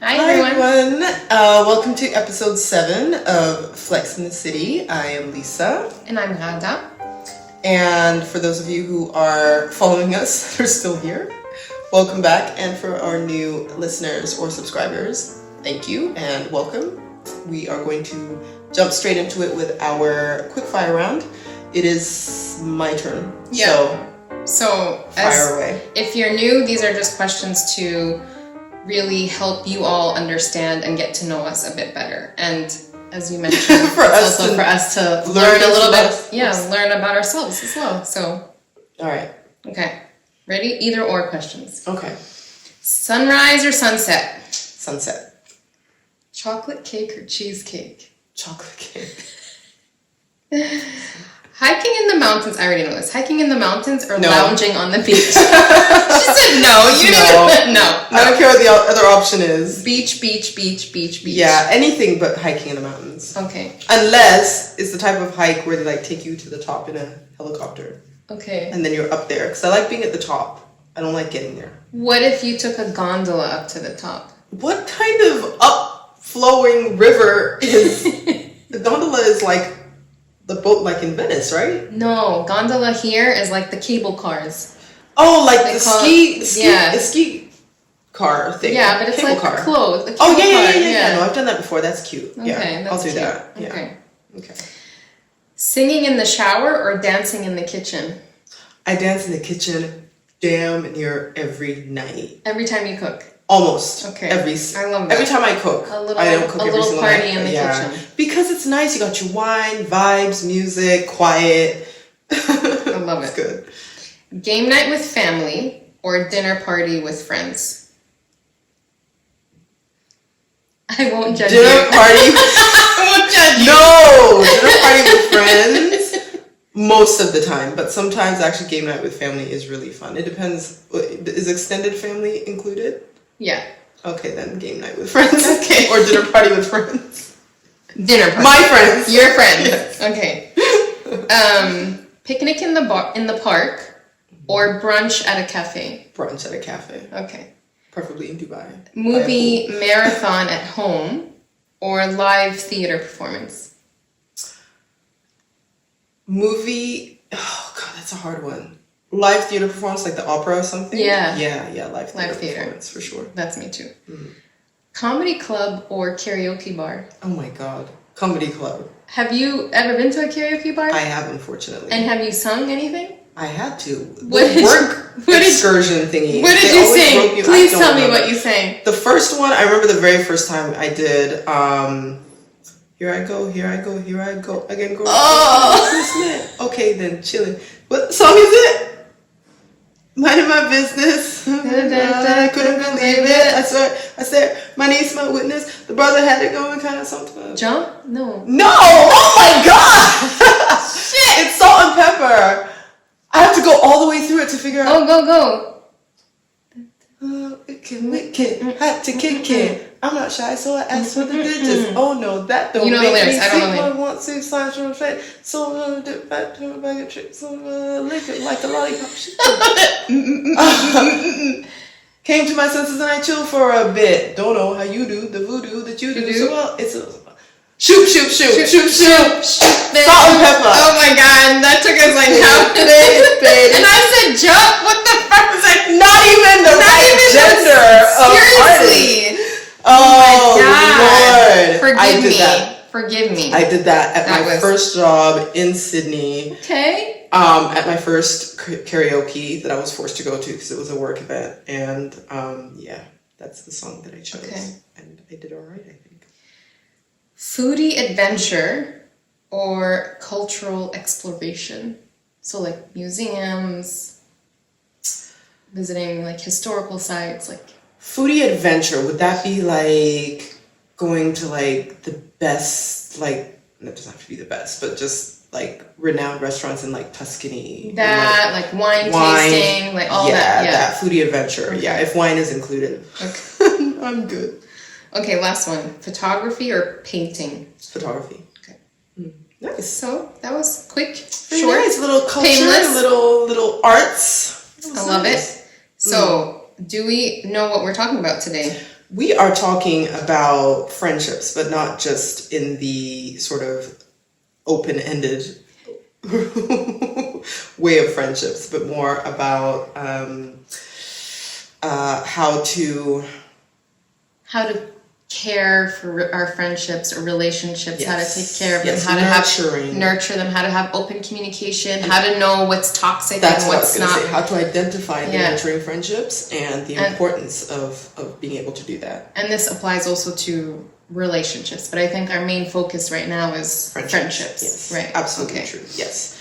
Hi everyone. Welcome to episode 7 of Flex in the City. I am Lisa. And I'm Rada. And for those of you who are following us, they're still here. Welcome back. And for our new listeners or subscribers, thank you and welcome. We are going to jump straight into it with our quick fire round. It is my turn. Yeah. So fire away. If you're new, these are just questions to really help you all understand and get to know us a bit better. And as you mentioned, for us to learn a little bit. Yeah, learn about ourselves as well. So. All right. Okay. Ready? Either or questions. Okay. Sunrise or sunset? Sunset. Chocolate cake or cheesecake? Chocolate cake. Hiking in the mountains. I already know this. Hiking in the mountains or No. lounging on the beach? She said no. You didn't. No. I don't care what the other option is. Beach. Yeah, anything but hiking in the mountains. Okay. Unless it's the type of hike where they like take you to the top in a helicopter. Okay. And then you're up there. Because I like being at the top. I don't like getting there. What if you took a gondola up to the top? What kind of upflowing river is... The gondola is like the boat like in Venice, right? No, gondola here is like the cable cars. Oh, like the ski car thing. Yeah, but it's cable like car. clothes. Oh, yeah. No, I've done that before. That's cute. Okay, yeah, that's I'll do cute. that. Yeah. Okay. Singing in the shower or dancing in the kitchen? I dance in the kitchen damn near every night. Every time you cook? Almost. Okay. I love that. Every time I cook. I don't cook every single party night. in the kitchen. Because it's nice. You got your wine, vibes, music, quiet. I love it. It's good. Game night with family or dinner party with friends? I won't judge you. Dinner party. I won't judge you. No! Dinner party with friends most of the time. But sometimes actually game night with family is really fun. It depends. Is extended family included? Yeah. Okay, then game night with friends. Okay. Or dinner party with friends. Dinner party. My friends. Your friends. Yes. Okay. Picnic in the park or brunch at a cafe? Brunch at a cafe. Okay. Preferably in Dubai. Movie marathon at home or live theater performance? Movie. Oh God, that's a hard one. Live theater performance, like the opera or something? Yeah. Yeah, live theater performance, for sure. That's me too. Mm-hmm. Comedy club or karaoke bar? Oh my God. Comedy club. Have you ever been to a karaoke bar? I have, unfortunately. And have you sung anything? I had to. What excursion thingy. What did you sing? Please tell me what you sang. The first one, I remember the very first time I did, Here I go, again, go. Oh! Okay, then, chilling. What song is it? Minding my business. I couldn't believe it. I swear, my niece, my witness. The brother had it going kind of something. Jump? No. No! Oh my God! Shit! It's salt and pepper. I have to go all the way through it to figure out. Oh, go. Wicked, had to kick it. I'm not shy, so I asked for the digits. Oh no, that don't you know the make lyrics. me I don't know sick. I want to sign from fate. So I'm gonna dip back to a bag of tricks. So I'm gonna lick it like a lollipop. Came to my senses and I chilled for a bit. Don't know how you do the voodoo that you do. So well, it's a shoot. Salt and pepper. Oh my God, that took us like half a day. And I said jump. What the fuck was that? Not even the gender of seriously. Oh my God. Lord. Forgive me. I did that at my first job in Sydney. Okay. At my first karaoke that I was forced to go to because it was a work event. And yeah, that's the song that I chose. Okay. And I did all right, I think. Foodie adventure or cultural exploration? So like museums, visiting like historical sites, like... Foodie adventure, would that be like going to like the best, like, that doesn't have to be the best, but just like renowned restaurants in like Tuscany? That, like wine tasting, like all that. Yeah, that foodie adventure. Okay. Yeah, if wine is included. Okay. I'm good. Okay, last one. Photography or painting? Photography. Okay. Nice. So that was quick, short, nice. Little culture, painless. little arts. I love it. So do we know what we're talking about today? We are talking about friendships, but not just in the sort of open-ended way of friendships, but more about how to care for our friendships or relationships, how to take care of them, Yes, how nurturing. to nurture them, how to have open communication, how to know what's toxic That's and what I what's was going to not. say. How to identify the Yeah. nurturing friendships and the importance of being able to do that. And this applies also to relationships, but I think our main focus right now is friendships. Yes, Right. absolutely Okay. true. Yes.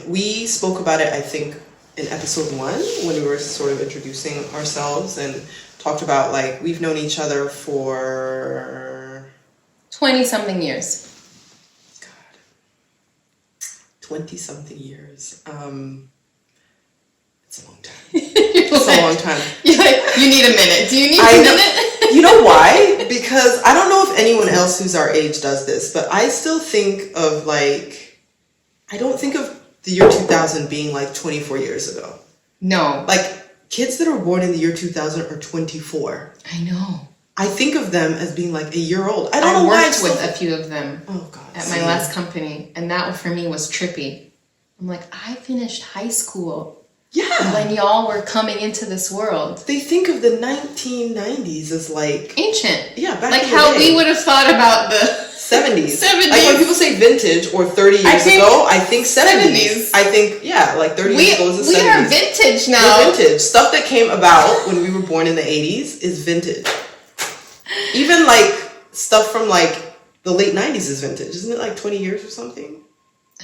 We spoke about it, I think, in episode 1 when we were sort of introducing ourselves and talked about like we've known each other for 20-something years. 20-something years. It's a long time. It's a long time. You're like, you need a minute. Do you need a minute? You know why? Because I don't know if anyone else who's our age does this, but I still think of like, I don't think of the year 2000 being like 24 years ago. No. Like, kids that are born in the year 2000 are 24. I know. I think of them as being like a year old. I don't know why. I worked with a few of them at my last company, and that for me was trippy. I'm like, I finished high school when y'all were coming into this world. They think of the 1990s as like ancient. Yeah, back like in the how day. we would have thought about the 70s. 70s. Like when people say vintage or 30 years ago, I think 70s. I think, like 30 years ago is the 70s. We are vintage now. We're vintage. Stuff that came about when we were born in the 80s is vintage. Even like stuff from like the late 90s is vintage. Isn't it like 20 years or something?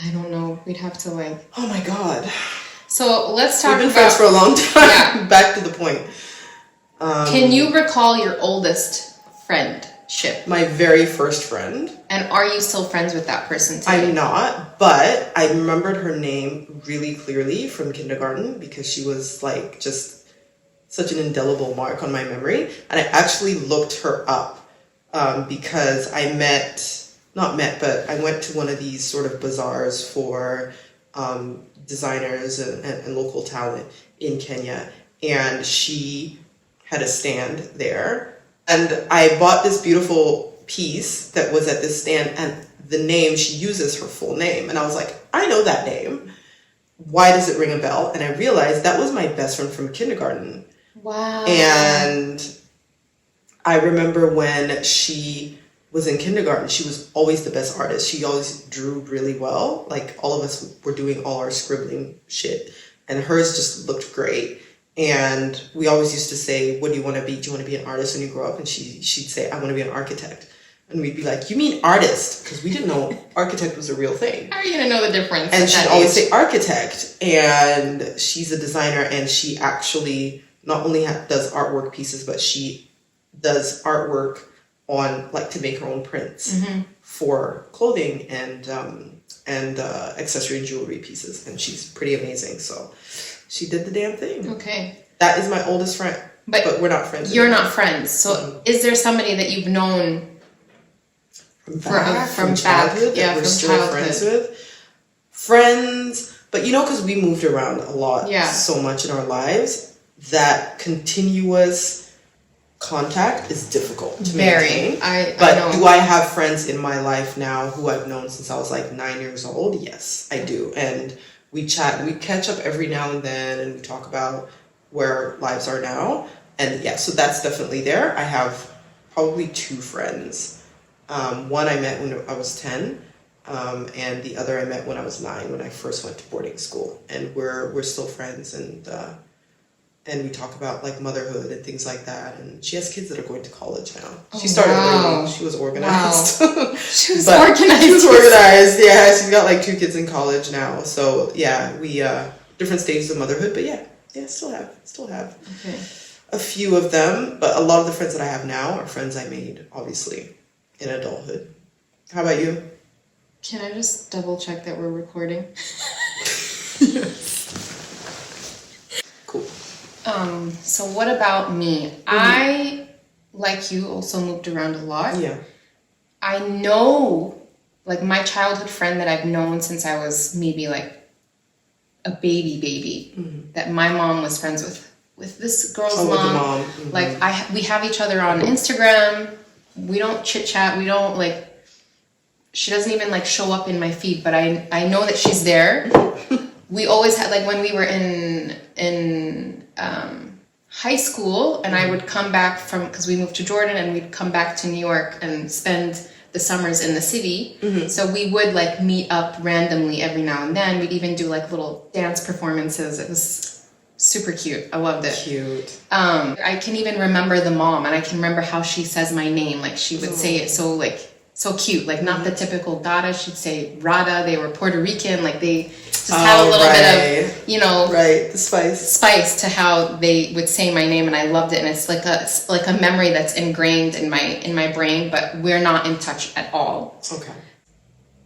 I don't know. We'd have to like... Oh my God. So let's talk about... We've been friends for a long time. Yeah. Back to the point. Can you recall your oldest friendship? My very first friend. And are you still friends with that person today? I'm not, but I remembered her name really clearly from kindergarten because she was like just such an indelible mark on my memory. And I actually looked her up because I I went to one of these sort of bazaars for designers and local talent in Kenya. And she had a stand there. And I bought this beautiful piece that was at this stand, and the name, she uses her full name. And I was like, I know that name. Why does it ring a bell? And I realized that was my best friend from kindergarten. Wow. And I remember when she was in kindergarten, she was always the best artist. She always drew really well. Like all of us were doing all our scribbling shit. And hers just looked great. And we always used to say, what do you want to be? Do you want to be an artist when you grow up? And she'd say, I want to be an architect. And we'd be like, you mean artist? Because we didn't know architect was a real thing. How are you going to know the difference? And she'd always say architect. And she's a designer, and she actually not only does artwork pieces, but she does artwork on, like, to make her own prints for clothing and accessory and jewelry pieces. And she's pretty amazing. So she did the damn thing. Okay. That is my oldest friend. But we're not friends. You're not friends. So is there somebody that you've known from childhood that we're still friends with? Friends, but because we moved around a lot so much in our lives, that continuous contact is difficult to maintain. I know. Do I have friends in my life now who I've known since I was like 9 years old? Yes, I do. And we chat, we catch up every now and then, and we talk about where our lives are now. And so that's definitely there. I have probably 2 friends. One I met when I was 10, and the other I met when I was 9, when I first went to boarding school. And we're still friends, and we talk about like motherhood and things like that. And she has kids that are going to college now. She started early. She was organized. Wow. She was organized. She was organized. Yeah, she's got like 2 kids in college now. So we different stages of motherhood, but still have okay. a few of them. But a lot of the friends that I have now are friends I made, obviously, in adulthood. How about you? Can I just double check that we're recording? Yes. Cool. So what about me? I, like you, also moved around a lot. Yeah. I know, like, my childhood friend that I've known since I was maybe like a baby, that my mom was friends with this girl's with the mom. mom. Mm-hmm. Like we have each other on Instagram. We don't chit chat. We don't like. She doesn't even like show up in my feed, but I know that she's there. We always had like when we were in high school, and I would come back from because we moved to Jordan, and we'd come back to New York and spend the summers in the city. Mm-hmm. So we would like meet up randomly every now and then. We'd even do like little dance performances. It was super cute. I loved it. Cute. I can even remember the mom, and I can remember how she says my name. Like she would say it so cute. Like not the typical Dada. She'd say Rada. They were Puerto Rican. Like they just had a little bit of, the spice to how they would say my name, and I loved it. And it's like a memory that's ingrained in my brain, but we're not in touch at all. Okay.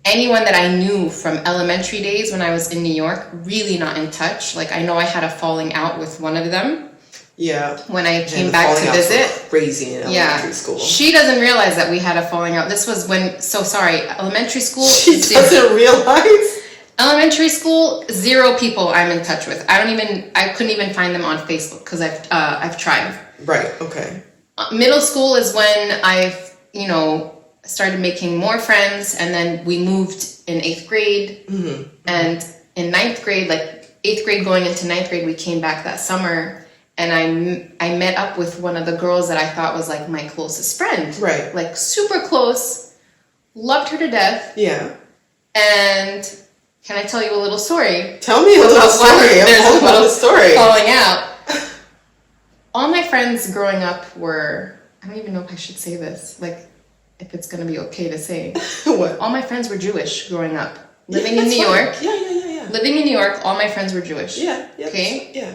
Anyone that I knew from elementary days when I was in New York, really not in touch. Like I know I had a falling out with one of them. Yeah. When I came back to visit. Crazy in elementary school. She doesn't realize that we had a falling out. This was elementary school. She doesn't realize? Elementary school, 0 people I'm in touch with. I couldn't even find them on Facebook because I've tried. Right, okay. Middle school is when I've, started making more friends, and then we moved in 8th grade. Mm-hmm. And in 9th grade, like 8th grade going into 9th grade, we came back that summer, and I met up with one of the girls that I thought was like my closest friend. Right. Like super close, loved her to death. Yeah. And can I tell you a little story? Tell me a little story. There's a little story. Falling out. All my friends growing up were, I don't even know if I should say this, like if it's going to be okay to say. What? All my friends were Jewish growing up. Living in New York. Yeah. Living in New York, all my friends were Jewish. Yeah. Okay? Yeah.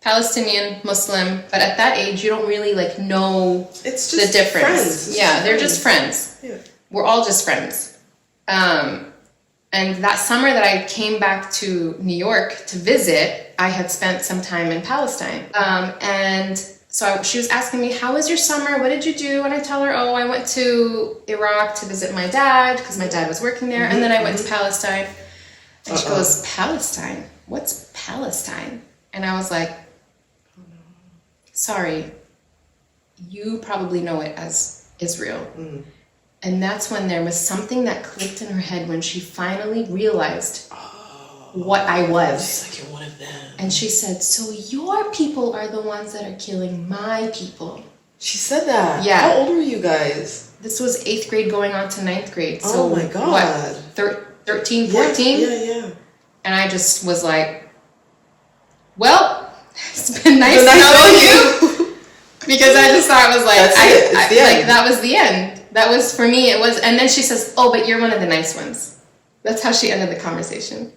Palestinian, Muslim, but at that age you don't really like know it's just the difference. Friends. They're just friends. Yeah. We're all just friends. And that summer that I came back to New York to visit, I had spent some time in Palestine. And so she was asking me, how was your summer? What did you do? And I tell her, I went to Iraq to visit my dad because my dad was working there. Mm-hmm. And then I went to Palestine. And she goes, Palestine? What's Palestine? And I was like, sorry, you probably know it as Israel. Mm. And that's when there was something that clicked in her head when she finally realized what I was. She's like, you're one of them. And she said, so your people are the ones that are killing my people. She said that? Yeah. How old were you guys? This was 8th grade going on to 9th grade. So oh my God. What, 13, 14? Yeah. And I just was like, well, it's been nice knowing you. Because I just thought it was like, that was the end. That was, for me, it was, and then she says, but you're one of the nice ones. That's how she ended the conversation.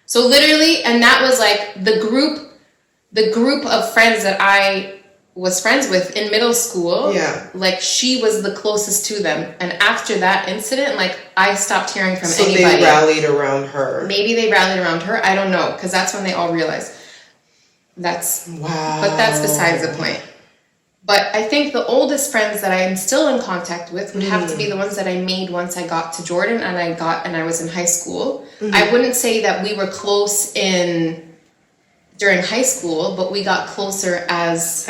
So literally, and that was like the group of friends that I was friends with in middle school. Yeah. Like she was the closest to them. And after that incident, like I stopped hearing from anybody. So they rallied around her. Maybe they rallied around her. I don't know. Because that's when they all realized. Wow. But that's besides the point. But I think the oldest friends that I'm still in contact with would have to be the ones that I made once I got to Jordan and I was in high school. Mm-hmm. I wouldn't say that we were close during high school, but we got closer as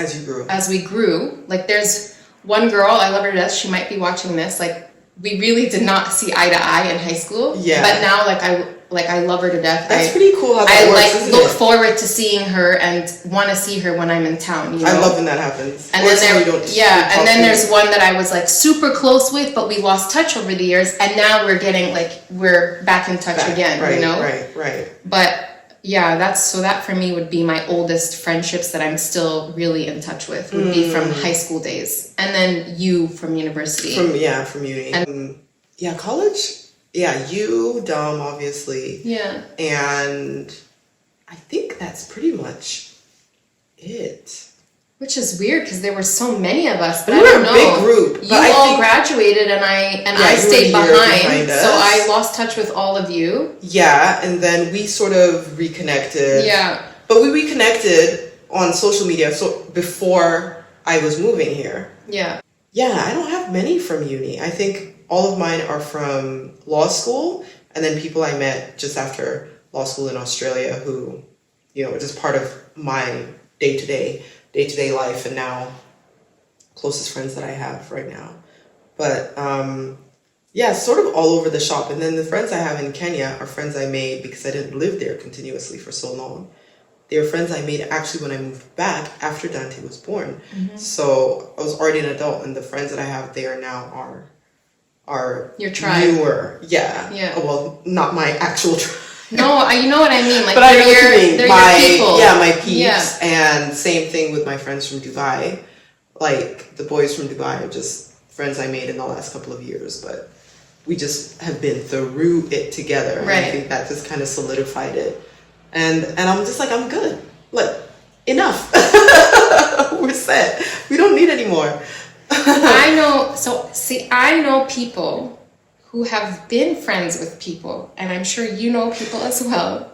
we grew. Like there's one girl, I love her to death. She might be watching this. Like we really did not see eye to eye in high school. Yeah. But now I love her to death. That's pretty cool how that works, look forward to seeing her and want to see her when I'm in town. I love when that happens. And then there's one that I was like super close with, but we lost touch over the years, and now we're back in touch again. Right. But yeah, that for me would be my oldest friendships that I'm still really in touch with would be from high school days, and then you from university. From uni. And college. Yeah, you, Dom, obviously. Yeah. And I think that's pretty much it. Which is weird because there were so many of us, but we were a big group. You all graduated and I stayed behind, so I lost touch with all of you. Yeah, and then we sort of reconnected. Yeah. But we reconnected on social media before I was moving here. Yeah. Yeah, I don't have many from uni. I think all of mine are from law school, and then people I met just after law school in Australia who, were just part of my day-to-day. day-to-day life, and now closest friends that I have right now. But yeah, sort of all over the shop. And then the friends I have in Kenya are friends I made because I didn't live there continuously for so long. They're friends I made actually when I moved back after Dante was born. So I was already an adult, and the friends that I have there now are your tribe. Newer. Yeah. Well, not my actual tribe. No, you know what I mean. Like, but I know what you mean. They're your people. Yeah, my peeps. Yeah. And same thing with my friends from Dubai. Like, the boys from Dubai are just friends I made in the last couple of years, but we just have been through it together. And I think that just kind of solidified it. And I'm just like, I'm good. Like, enough. We're set. We don't need any more. I know people who have been friends with people, and I'm sure you know people as well,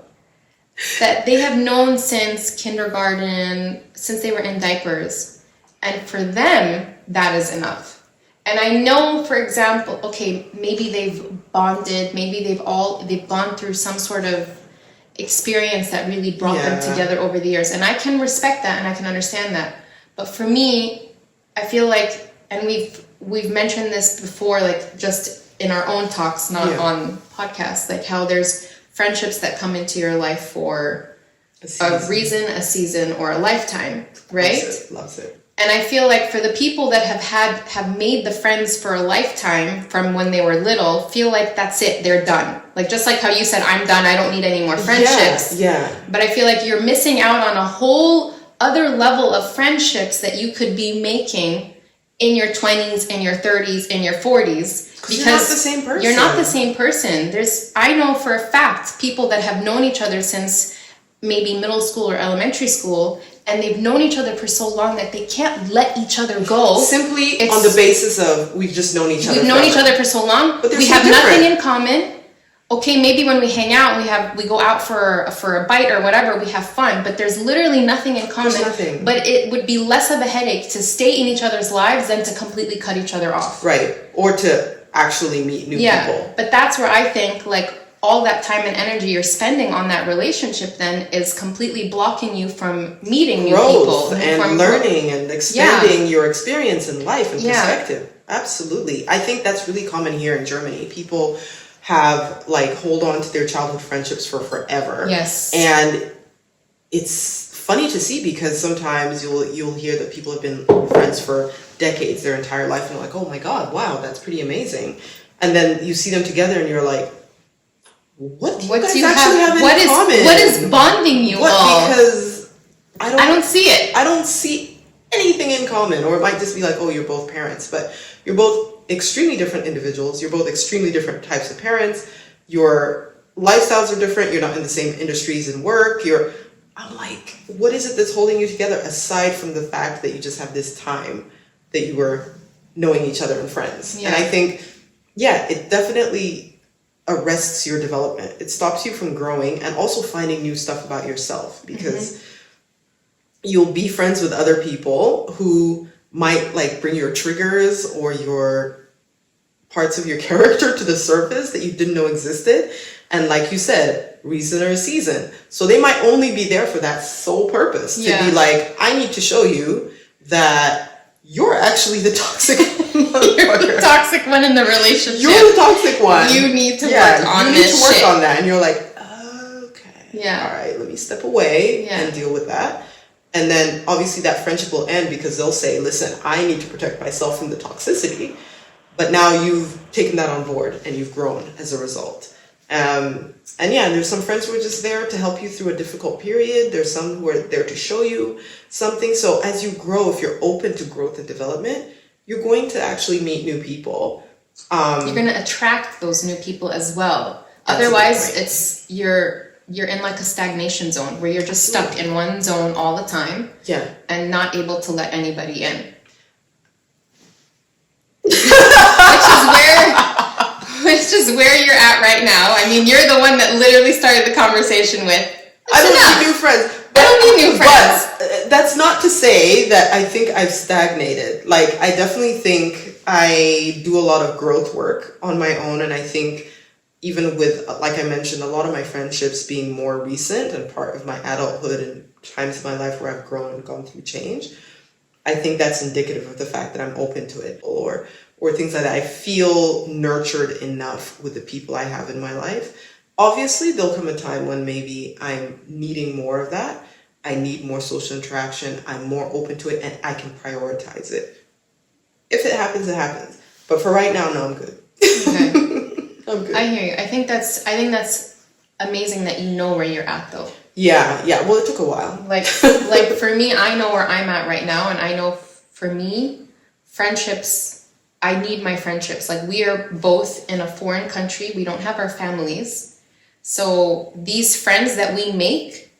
that they have known since kindergarten, since they were in diapers. And for them, that is enough. And I know, for example, okay, maybe they've bonded, maybe they've gone through some sort of experience that really brought them together over the years. And I can respect that and I can understand that. But for me, I feel like, and we've mentioned this before, like just in our own talks, not on podcasts, like how there's friendships that come into your life for a reason, a season, or a lifetime, right? Loves it. And I feel like for the people that have made the friends for a lifetime from when they were little, feel like that's it, they're done. Like just like how you said, I'm done, I don't need any more friendships. Yeah. But I feel like you're missing out on a whole other level of friendships that you could be making in your 20s, in your 30s, in your 40s. Because you're not the same person. You're not the same person. I know for a fact people that have known each other since maybe middle school or elementary school, and they've known each other for so long that they can't let each other go. Simply on the basis of we've just known each other. We've known each other for so long. But we have nothing in common. Okay, maybe when we hang out, we go out for a bite or whatever, we have fun, but there's literally nothing in common. There's nothing. But it would be less of a headache to stay in each other's lives than to completely cut each other off. Right. Or to actually meet new people. But that's where I think like all that time and energy you're spending on that relationship then is completely blocking you from meeting new people. And from learning and expanding your experience in life and perspective. Absolutely. I think that's really common here in Germany. People have like hold on to their childhood friendships for forever. Yes. And it's funny to see because sometimes you'll hear that people have been friends for decades, their entire life, and you're like, oh my God, wow, that's pretty amazing. And then you see them together and you're like, what do you guys actually have in common? What is bonding you all? Because I don't see it. I don't see anything in common. Or it might just be like, oh, you're both parents, but you're both extremely different individuals. You're both extremely different types of parents. Your lifestyles are different. You're not in the same industries and work. I'm like, what is it that's holding you together aside from the fact that you just have this time that you were knowing each other and friends? Yeah. And I think, it definitely arrests your development. It stops you from growing and also finding new stuff about yourself because you'll be friends with other people who might like bring your triggers or your parts of your character to the surface that you didn't know existed. And like you said, reason or season. So they might only be there for that sole purpose to be like, I need to show you that you're actually the toxic You're the toxic one in the relationship. You're the toxic one. You need to work on this shit. You need to work on that. And you're like, okay. Yeah. All right, let me step away and deal with that. And then obviously that friendship will end because they'll say, listen, I need to protect myself from the toxicity. But now you've taken that on board and you've grown as a result. And there's some friends who are just there to help you through a difficult period. There's some who are there to show you something. So as you grow, if you're open to growth and development, you're going to actually meet new people. You're going to attract those new people as well. Otherwise, it's you're in like a stagnation zone where you're just stuck in one zone all the time. Yeah. And not able to let anybody in. Which is where you're at right now. I mean, you're the one that literally started the conversation with, I don't need new friends. But that's not to say that I think I've stagnated. Like, I definitely think I do a lot of growth work on my own. And I think even with, like I mentioned, a lot of my friendships being more recent and part of my adulthood and times in my life where I've grown and gone through change, I think that's indicative of the fact that I'm open to it, or things like that. I feel nurtured enough with the people I have in my life. Obviously, there'll come a time when maybe I'm needing more of that. I need more social interaction. I'm more open to it, and I can prioritize it. If it happens, it happens. But for right now, no, I'm good. Okay. I'm good. I hear you. I think that's amazing that you know where you're at, though. Yeah. Well, it took a while. Like for me, I know where I'm at right now, and I know for me, friendships, I need my friendships. Like, we are both in a foreign country. We don't have our families. So these friends that we make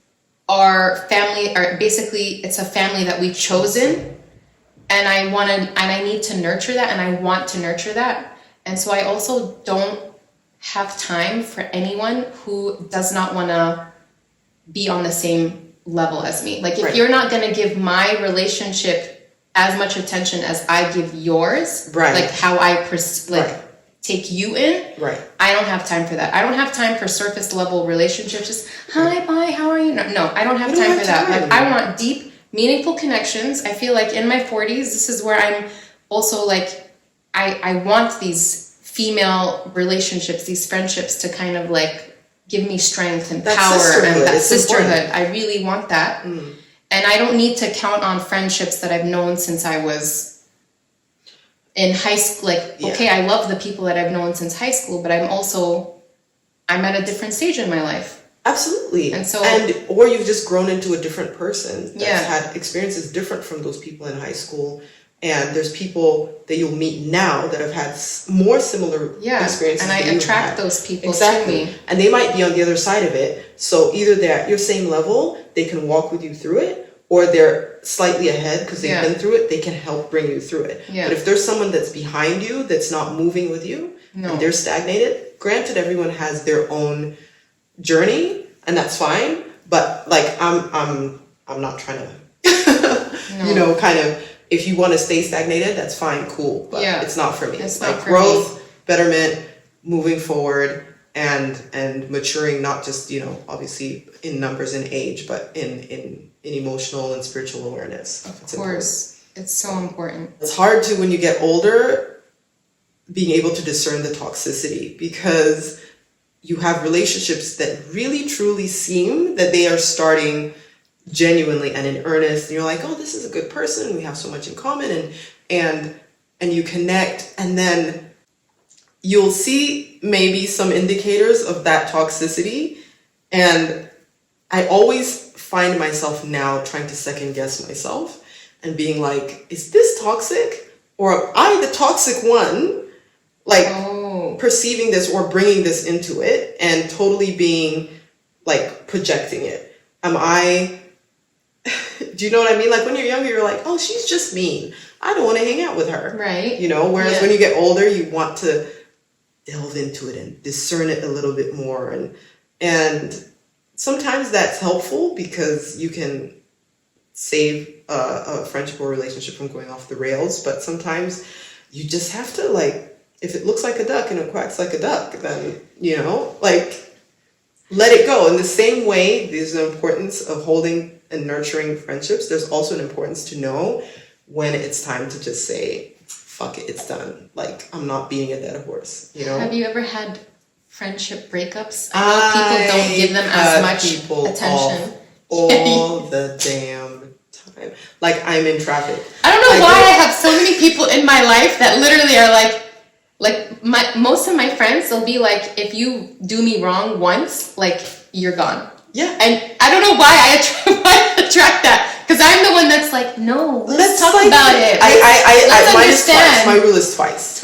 are family, are basically, it's a family that we've chosen. And I need to nurture that, and I want to nurture that. And so I also don't have time for anyone who does not want to be on the same level as me. Like, if you're not going to give my relationship as much attention as I give yours, like how I take you in, I don't have time for that. I don't have time for surface level relationships. Just, hi, bye, how are you? No, I don't have time for that. Like, I want deep, meaningful connections. I feel like in my 40s, this is where I'm also like, I want these female relationships, these friendships to kind of like give me strength and power and that sisterhood. Important. I really want that. And I don't need to count on friendships that I've known since I was in high school. Like, okay, I love the people that I've known since high school, but I'm at a different stage in my life. Absolutely. Or you've just grown into a different person that's had experiences different from those people in high school. And there's people that you'll meet now that have had more similar experiences. And I attract those people to me. And they might be on the other side of it. So either they're at your same level, they can walk with you through it, or they're slightly ahead because they've been through it, they can help bring you through it. But if there's someone that's behind you that's not moving with you, and they're stagnated, granted, everyone has their own journey, and that's fine. But like, I'm not trying to, kind of, if you want to stay stagnated, that's fine, cool. But it's not for me. It's like growth, betterment, moving forward, and maturing, not just, obviously in numbers and age, but in emotional and spiritual awareness. Of course. It's so important. It's hard to, when you get older, being able to discern the toxicity, because you have relationships that really truly seem that they are starting genuinely and in earnest, and you're like, oh, this is a good person, we have so much in common, and you connect, and then you'll see maybe some indicators of that toxicity. And I always find myself now trying to second guess myself and being like, is this toxic, or am I the toxic one, like perceiving this or bringing this into it and totally being like projecting it? Am I do you know what I mean? Like, when you're younger, you're like, oh, she's just mean, I don't want to hang out with her. Right. Whereas when you get older, you want to delve into it and discern it a little bit more. And sometimes that's helpful because you can save a friendship or relationship from going off the rails. But sometimes you just have to, like, if it looks like a duck and it quacks like a duck, then, let it go. In the same way, there's an importance of holding and nurturing friendships. There's also an importance to know when it's time to just say, fuck it, it's done. Like, I'm not beating a dead horse, Have you ever had friendship breakups? I know people don't give them as much attention. All the damn time. Like, I'm in traffic. I don't know why I have so many people in my life that literally are like most of my friends, they'll be like, if you do me wrong once, like, you're gone. Yeah. And I don't know why I attract that. Because I'm the one that's like, no, let's talk about it. My rule is twice.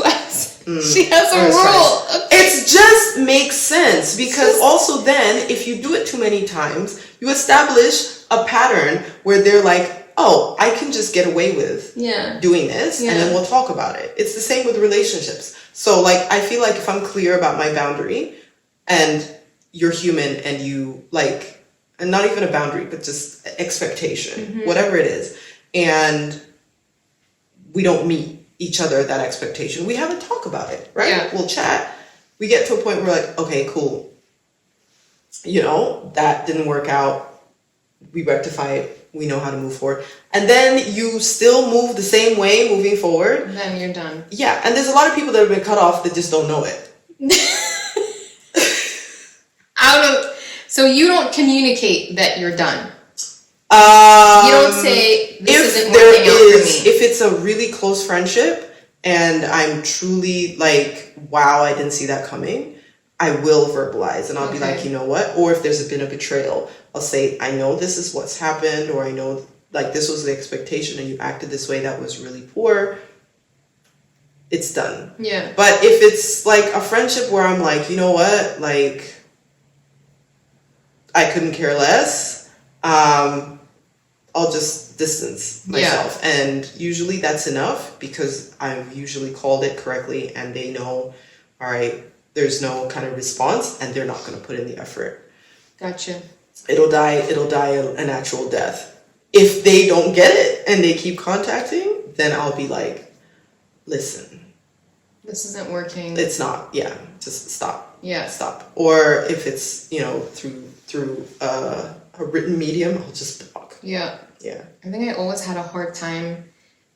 She has a rule. Okay. It just makes sense, because also then, if you do it too many times, you establish a pattern where they're like, oh, I can just get away with doing this, and then we'll talk about it. It's the same with relationships. So, like, I feel like if I'm clear about my boundary, and you're human, and you, like, and not even a boundary, but just expectation, whatever it is, and we don't meet each other at that expectation, we have a talk about it, right? Yeah. We'll chat. We get to a point where we're like, okay, cool. That didn't work out. we rectify it, we know how to move forward. And then you still move the same way moving forward. Then you're done. Yeah, and there's a lot of people that have been cut off that just don't know it. So you don't communicate that you're done. You don't say, this isn't working out for me. If it's a really close friendship and I'm truly like, wow, I didn't see that coming, I will verbalize and I'll be like, you know what? Or if there's been a betrayal, I'll say, I know this is what's happened, or I know like this was the expectation and you acted this way, that was really poor. It's done. Yeah. But if it's like a friendship where I'm like, you know what? Like, I couldn't care less. I'll just distance myself. Yeah. And usually that's enough because I've usually called it correctly and they know, all right, there's no kind of response and they're not going to put in the effort. Gotcha. It'll die a natural death. If they don't get it and they keep contacting, then I'll be like, listen. This isn't working. It's not. Yeah. Just stop. Yeah. Stop. Or if it's, through a written medium, I'll just block. Yeah. Yeah. I think I always had a hard time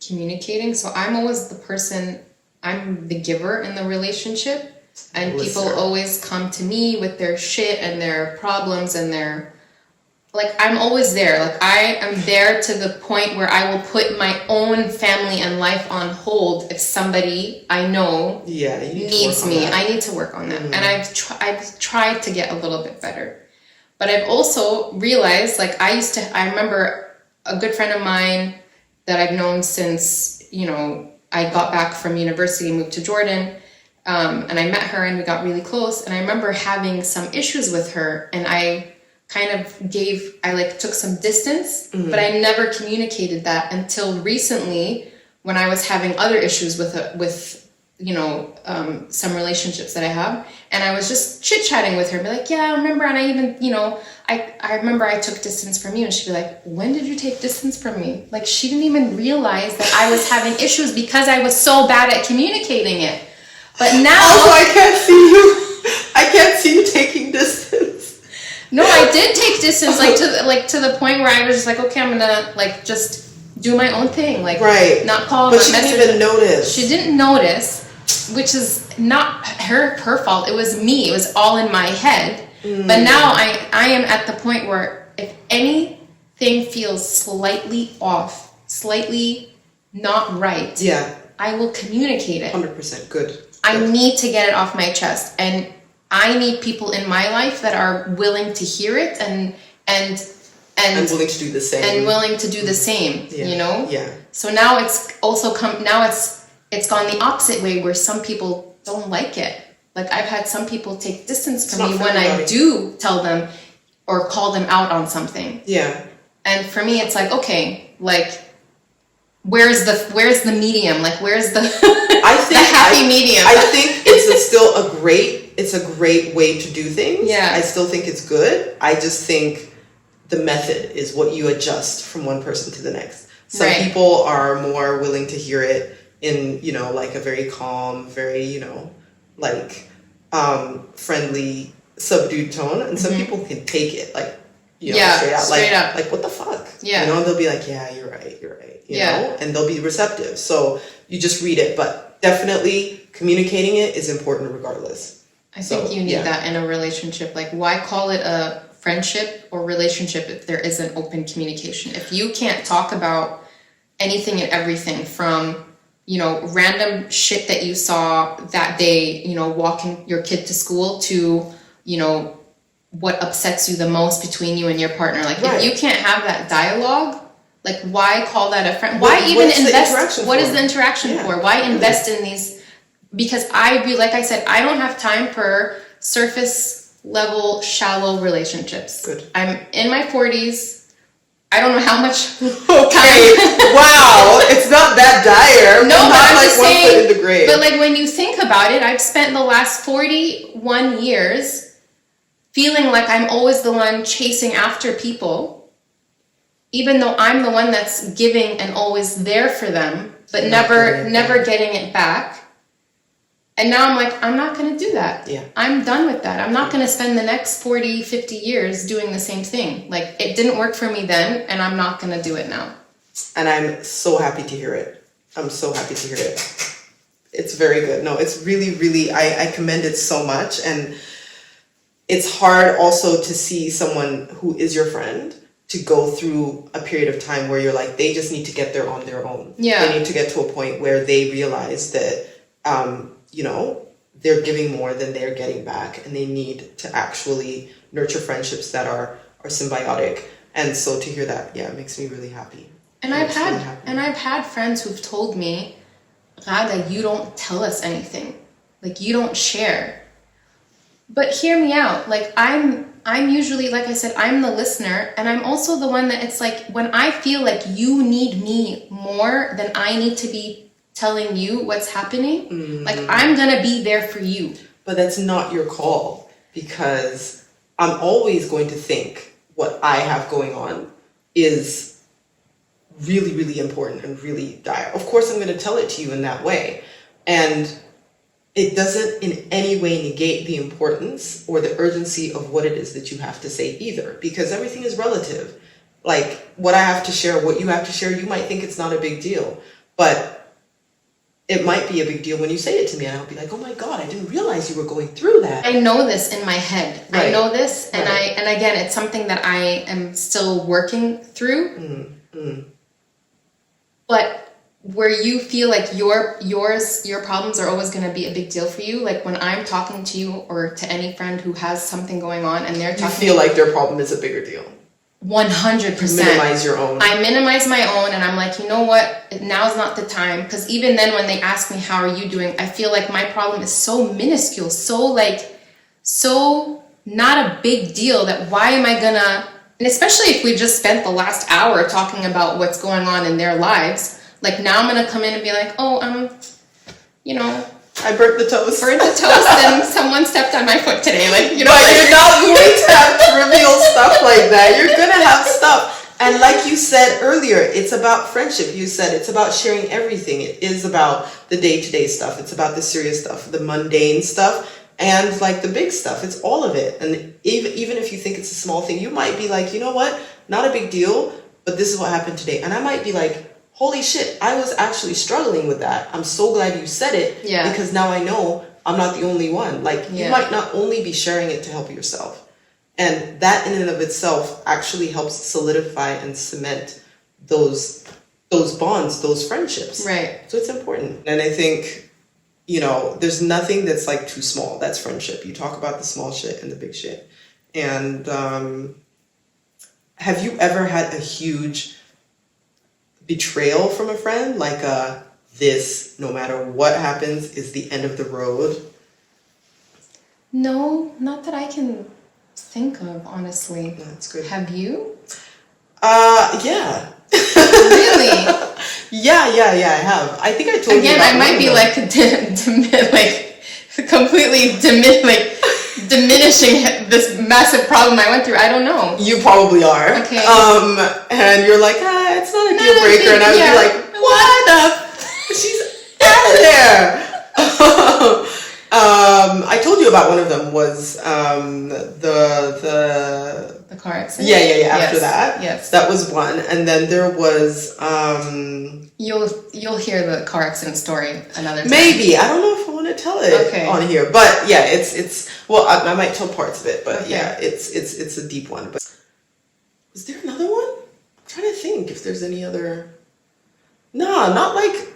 communicating. So I'm always the person, I'm the giver in the relationship. And people always come to me with their shit and their problems and their, like, I'm always there. Like, I am there to the point where I will put my own family and life on hold if somebody I know needs me. I need to work on that. Mm-hmm. And I've tried to get a little bit better. But I've also realized, like, I remember a good friend of mine that I've known since, I got back from university, moved to Jordan, and I met her and we got really close. And I remember having some issues with her and I took some distance, mm-hmm. but I never communicated that until recently when I was having other issues with some relationships that I have. And I was just chit-chatting with her, be like, yeah, I remember. And I even, I remember I took distance from you. And she'd be like, when did you take distance from me? Like, she didn't even realize that I was having issues because I was so bad at communicating it. But now... Also, I can't see you taking distance. No, I did take distance, to the point where I was just like, okay, I'm gonna, just do my own thing. Not call, but she didn't even notice. She didn't notice, which is not her fault. It was me. It was all in my head. Mm. But now I am at the point where if anything feels slightly off, slightly not right, I will communicate it. 100% good. I need to get it off my chest, and I need people in my life that are willing to hear it and willing to do the same. And willing to do the same, Yeah. So now it's also it's gone the opposite way where some people don't like it. Like, I've had some people take distance from me when I do tell them or call them out on something. Yeah. And for me, it's like, okay, where's the medium? Like, where's the happy medium? I think it's a great way to do things. Yeah. I still think it's good. I just think the method is what you adjust from one person to the next. Some people are more willing to hear it in, a very calm, very, friendly, subdued tone. And some people can take it, straight out. Like, what the fuck? Yeah. They'll be like, yeah, you're right. You know? And they'll be receptive. So you just read it. But definitely communicating it is important regardless. I think you need that in a relationship. Like, why call it a friendship or relationship if there isn't open communication? If you can't talk about anything and everything from, random shit that you saw that day, walking your kid to school to, what upsets you the most between you and your partner. Like, if you can't have that dialogue, like, why call that a friend? Why even invest? What is the interaction for? Why invest in these? Because like I said, I don't have time for surface level, shallow relationships. Good. I'm in my 40s. I don't know how much time. Wow, it's not that dire. No, but I'm just saying. 1 foot in the grave. But when you think about it, I've spent the last 41 years feeling like I'm always the one chasing after people, even though I'm the one that's giving and always there for them, but never getting it back. And now I'm like, I'm not going to do that. Yeah. I'm done with that. I'm not going to spend the next 40, 50 years doing the same thing. Like, it didn't work for me then, and I'm not going to do it now. And I'm so happy to hear it. I'm so happy to hear it. It's very good. No, it's really, really, I commend it so much. And it's hard also to see someone who is your friend to go through a period of time where you're like, they just need to get there on their own. Yeah. They need to get to a point where they realize that, you know, they're giving more than they're getting back, and they need to actually nurture friendships that are symbiotic. And so to hear that, yeah, it makes me really happy. And I've had friends who've told me, Rada, you don't tell us anything. Like, you don't share. But hear me out. Like, I'm usually, like I said, I'm the listener, and I'm also the one that it's like, when I feel like you need me more than I need to be telling you what's happening, like, I'm gonna be there for you. But that's not your call, because I'm always going to think what I have going on is really, really important and really dire. Of course, I'm going to tell it to you in that way. And it doesn't in any way negate the importance or the urgency of what it is that you have to say either, because everything is relative. Like, what I have to share, what you have to share, you might think it's not a big deal, but it might be a big deal when you say it to me, and I'll be like, oh my God, I didn't realize you were going through that. I know this in my head. Right. I know this, and Right. and again, it's something that I am still working through. But where you feel like your problems are always going to be a big deal for you, like when I'm talking to you or to any friend who has something going on and they're talking, You feel like their problem is a bigger deal. 100%. Minimize your own. I minimize my own, and I'm like, you know what? Now's not the time. Because even then, when they ask me, how are you doing? I feel like my problem is so minuscule, so not a big deal that why am I gonna, and especially if we just spent the last hour talking about what's going on in their lives, like now I'm gonna come in and be like, oh, you know, I burnt the toast. And someone stepped on my foot today. Like, you know. But you're not going to have trivial stuff like that. You're going to have stuff. And like you said earlier, it's about friendship. You said it's about sharing everything. It is about the day-to-day stuff. It's about the serious stuff, the mundane stuff, and like the big stuff. It's all of it. And even if you think it's a small thing, you might be like, you know what? Not a big deal, but this is what happened today. And I might be like, holy shit, I was actually struggling with that. I'm so glad you said it, because now I know I'm not the only one. Like, you might not only be sharing it to help yourself. And that in and of itself actually helps solidify and cement those bonds, those friendships. Right. So it's important. And I think, you know, there's nothing that's like too small. That's friendship. You talk about the small shit and the big shit. And have you ever had a huge betrayal from a friend, like this, no matter what happens, is the end of the road? No, not that I can think of, honestly. That's good. Have you? Yeah. Really? Yeah, I have. I think I told you again, about I might be like completely diminishing this massive problem I went through. I don't know. You probably are. Okay. And you're like, it's not a deal breaker, and I would be like, what the? She's out of there. I told you about one of them was the car accident. Yeah. After that, yes, that was one, and then there was You'll hear the car accident story another time. Maybe. I don't know if I want to tell it on here, but yeah, it's well, I might tell parts of it, but yeah, it's a deep one. But was there another one? I'm trying to think if there's any other. No, not like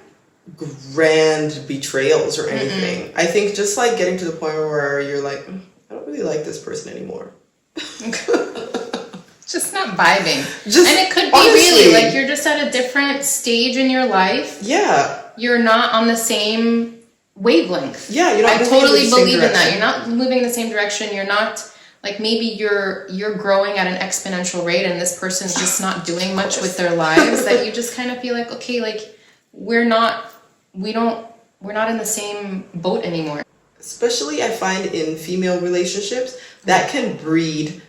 grand betrayals or anything. I think just like getting to the point where you're like, I don't really like this person anymore. Just not vibing. And it could be honestly, really like you're just at a different stage in your life. Yeah. You're not on the same wavelength. Yeah, you're not. I totally believe in that. You're not moving in the same direction. You're not like maybe you're growing at an exponential rate and this person's just not doing much with their lives that you just kind of feel like, okay, like we're not in the same boat anymore. Especially I find in female relationships that can breed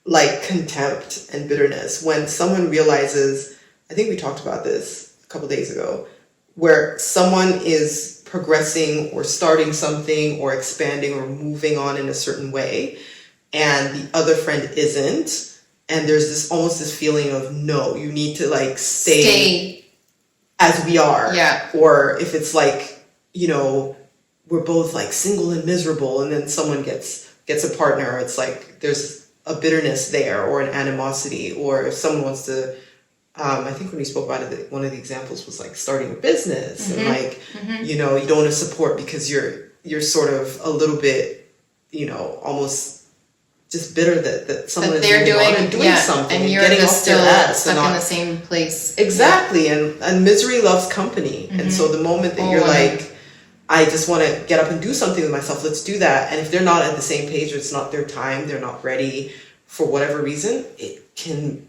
like contempt and bitterness when someone realizes, I think we talked about this a couple days ago, where someone is progressing or starting something or expanding or moving on in a certain way, and the other friend isn't, and there's this almost this feeling of, no, you need to like stay as we are. Yeah. Or if it's like, you know, we're both like single and miserable, and then someone gets a partner, it's like there's a bitterness there or an animosity. Or if someone wants to, I think when we spoke about it, one of the examples was like starting a business, and like, you know, you don't want to support because you're sort of a little bit, you know, almost just bitter that someone that they're is doing something and you're getting just off their still ass stuck and in the same place. Exactly. And misery loves company. And so the moment that you're like, I just want to get up and do something with myself, let's do that. And if they're not at the same page, or it's not their time, they're not ready for whatever reason, it can